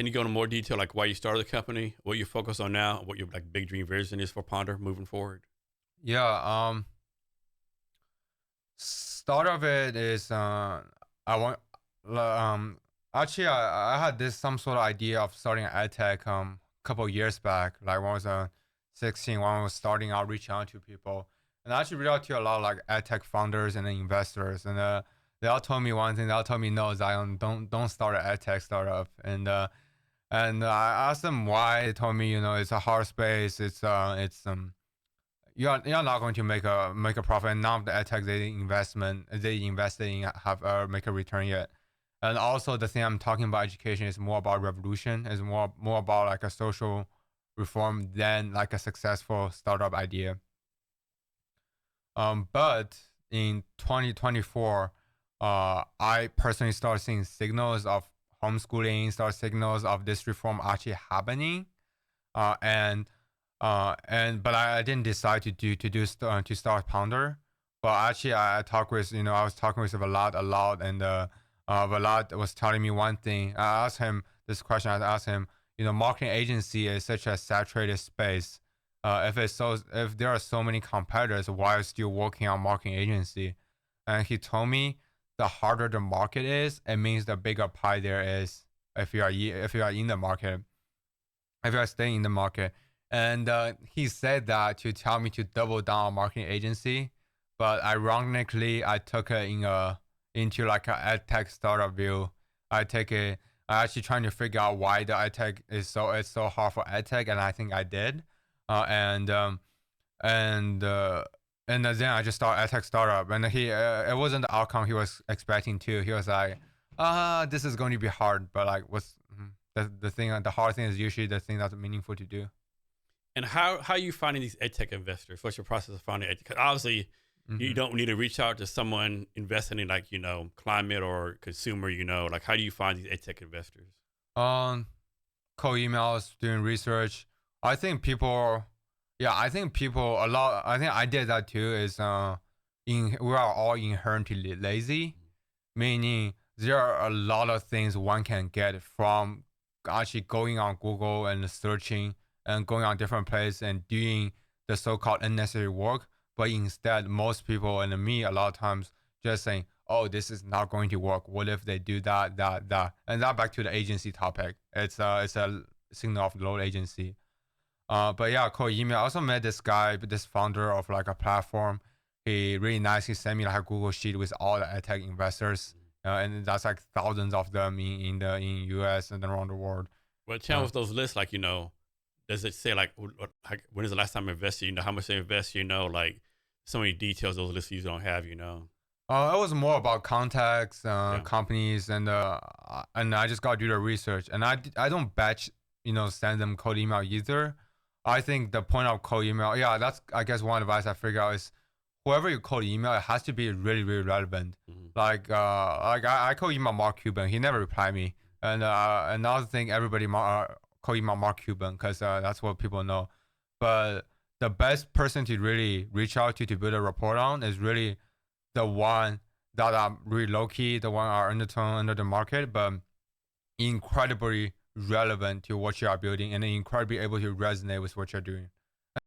Can you go into more detail, like why you started the company, what you focus on now, what your like big dream vision is for Ponder moving forward? Yeah. Start of it is I want actually I had this some sort of idea of starting an EdTech couple years back. Like when I was 16, when I was starting out reaching out to people. And I actually reached out to a lot of like EdTech founders and investors. And they all told me one thing, they all told me no, Zion, don't start an EdTech startup. And I asked them why. They told me, it's a hard space. It's you're not going to make a profit. And none of the edtech they invested in have make a return yet. And also the thing I'm talking about education is more about revolution, is more about like a social reform than like a successful startup idea. But in 2024, I personally started seeing signals of homeschooling, start signals of this reform actually happening. And but I didn't decide to start Ponder. But actually, I talked with I was talking with a lot, and Vlad was telling me one thing. I asked him this question. I asked him, marketing agency is such a saturated space. If there are so many competitors, why are you still working on marketing agency? And he told me the harder the market is, it means the bigger pie there is. If you are in the market, if you are staying in the market. And he said that to tell me to double down on marketing agency, but ironically, I took it into like a ed tech startup view. I take it. I actually trying to figure out why the ed tech it's so hard for ed tech, and I think I did. Uh, and um, and then I just started ed tech startup, and it wasn't the outcome he was expecting too. He was like, this is going to be hard, but like the hard thing is usually the thing that's meaningful to do. And how are you finding these edtech investors? What's your process of finding edtech? 'Cause obviously, you hmm don't need to reach out to someone investing in like climate or consumer. Like how do you find these edtech investors? Um, cold emails, doing research. I think people, yeah, I think people a lot. I think I did that too. Is we are all inherently lazy, meaning there are a lot of things one can get from actually going on Google and searching and going on different places and doing the so-called unnecessary work. But instead, most people and me a lot of times just saying, "Oh, this is not going to work. What if they do that, that?" And that back to the agency topic. It's a signal of low agency. But yeah, cold email. I also met this guy, this founder of like a platform. He really nice. He sent me like a Google sheet with all the tech investors, and that's like thousands of them in US and around the world. Well, tell Uh, with those lists, like does it say like when is the last time I invested? How much they invest? Like so many details those lists you don't have. it was more about contacts, Yeah. companies, and I just got to do the research. And I don't batch, send them cold email either. I think the point of cold email, yeah, that's I guess one advice I figure out is whoever you cold email, it has to be really really relevant. Hmm. Like I cold email Mark Cuban, he never replied me. And another thing, everybody cold email Mark Cuban because that's what people know. But the best person to really reach out to build a rapport on is really the one that are really low key, the one are undertone under the market, but incredibly relevant to what you are building and incredibly able to resonate with what you're doing.